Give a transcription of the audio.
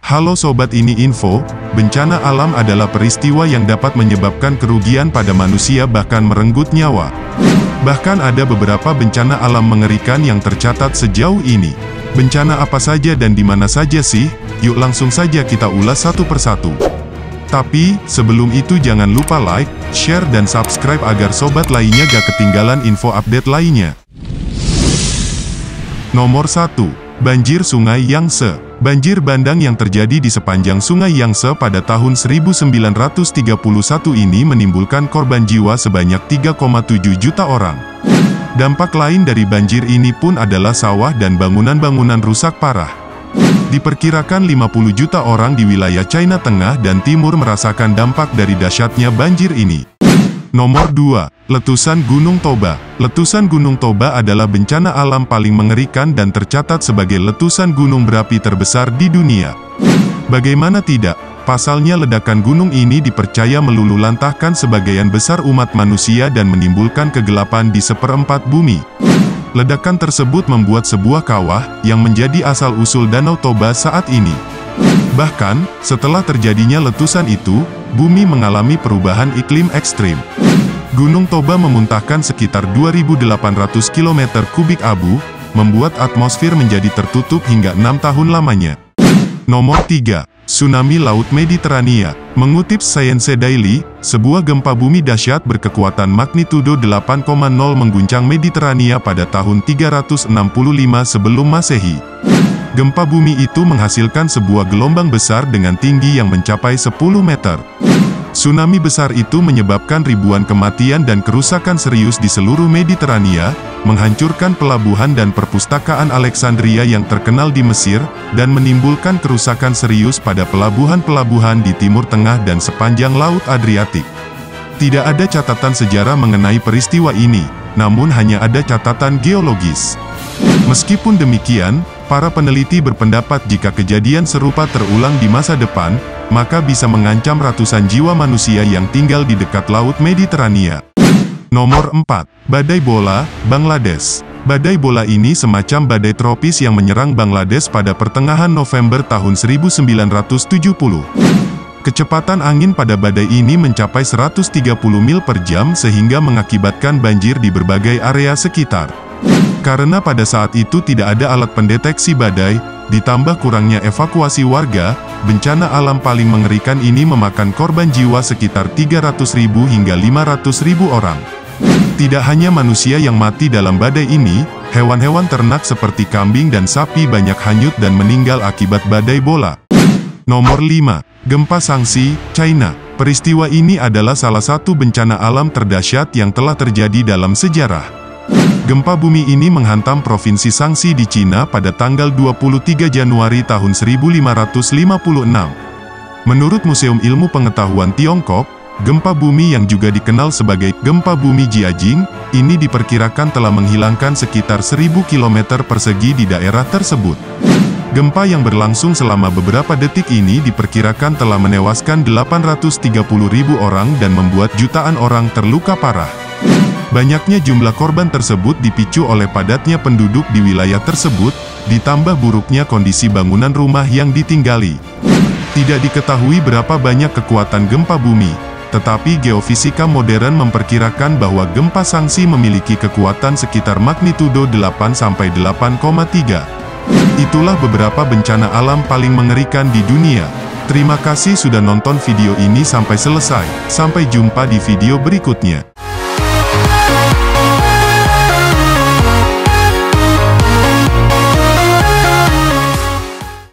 Halo sobat, ini info, bencana alam adalah peristiwa yang dapat menyebabkan kerugian pada manusia bahkan merenggut nyawa. Bahkan ada beberapa bencana alam mengerikan yang tercatat sejauh ini. Bencana apa saja dan di mana saja sih? Yuk langsung saja kita ulas satu persatu. Tapi, sebelum itu jangan lupa like, share dan subscribe agar sobat lainnya gak ketinggalan info update lainnya. Nomor 1. Banjir Sungai Yangtze. Banjir bandang yang terjadi di sepanjang Sungai Yangtze pada tahun 1931 ini menimbulkan korban jiwa sebanyak 3,7 juta orang. Dampak lain dari banjir ini pun adalah sawah dan bangunan-bangunan rusak parah. Diperkirakan 50 juta orang di wilayah China Tengah dan Timur merasakan dampak dari dahsyatnya banjir ini. Nomor 2. Letusan Gunung Toba. Letusan Gunung Toba adalah bencana alam paling mengerikan dan tercatat sebagai letusan gunung berapi terbesar di dunia. Bagaimana tidak, pasalnya ledakan gunung ini dipercaya meluluhlantahkan sebagian besar umat manusia dan menimbulkan kegelapan di seperempat bumi. Ledakan tersebut membuat sebuah kawah, yang menjadi asal-usul Danau Toba saat ini. Bahkan, setelah terjadinya letusan itu, bumi mengalami perubahan iklim ekstrim. Gunung Toba memuntahkan sekitar 2.800 km kubik abu, membuat atmosfer menjadi tertutup hingga 6 tahun lamanya. Nomor 3. Tsunami Laut Mediterania. Mengutip Science Daily, sebuah gempa bumi dahsyat berkekuatan magnitudo 8,0 mengguncang Mediterania pada tahun 365 sebelum Masehi. Gempa bumi itu menghasilkan sebuah gelombang besar dengan tinggi yang mencapai 10 meter. Tsunami besar itu menyebabkan ribuan kematian dan kerusakan serius di seluruh Mediterania, menghancurkan pelabuhan dan perpustakaan Alexandria yang terkenal di Mesir, dan menimbulkan kerusakan serius pada pelabuhan-pelabuhan di Timur Tengah dan sepanjang Laut Adriatik. Tidak ada catatan sejarah mengenai peristiwa ini, namun hanya ada catatan geologis. Meskipun demikian, para peneliti berpendapat jika kejadian serupa terulang di masa depan, maka bisa mengancam ratusan jiwa manusia yang tinggal di dekat Laut Mediterania. Nomor 4. Badai Bola, Bangladesh. Badai Bola ini semacam badai tropis yang menyerang Bangladesh pada pertengahan November tahun 1970. Kecepatan angin pada badai ini mencapai 130 mil per jam sehingga mengakibatkan banjir di berbagai area sekitar. Karena pada saat itu tidak ada alat pendeteksi badai, ditambah kurangnya evakuasi warga, bencana alam paling mengerikan ini memakan korban jiwa sekitar 300.000 hingga 500.000 orang. Tidak hanya manusia yang mati dalam badai ini, hewan-hewan ternak seperti kambing dan sapi banyak hanyut dan meninggal akibat badai bola. Nomor 5. Gempa Shaanxi, China. Peristiwa ini adalah salah satu bencana alam terdahsyat yang telah terjadi dalam sejarah. Gempa bumi ini menghantam Provinsi Shaanxi di Cina pada tanggal 23 Januari tahun 1556. Menurut Museum Ilmu Pengetahuan Tiongkok, gempa bumi yang juga dikenal sebagai gempa bumi Jiajing, ini diperkirakan telah menghilangkan sekitar 1000 km persegi di daerah tersebut. Gempa yang berlangsung selama beberapa detik ini diperkirakan telah menewaskan 830.000 orang dan membuat jutaan orang terluka parah. Banyaknya jumlah korban tersebut dipicu oleh padatnya penduduk di wilayah tersebut, ditambah buruknya kondisi bangunan rumah yang ditinggali. Tidak diketahui berapa banyak kekuatan gempa bumi, tetapi geofisika modern memperkirakan bahwa gempa Shaanxi memiliki kekuatan sekitar magnitudo 8-8,3. Itulah beberapa bencana alam paling mengerikan di dunia. Terima kasih sudah nonton video ini sampai selesai. Sampai jumpa di video berikutnya.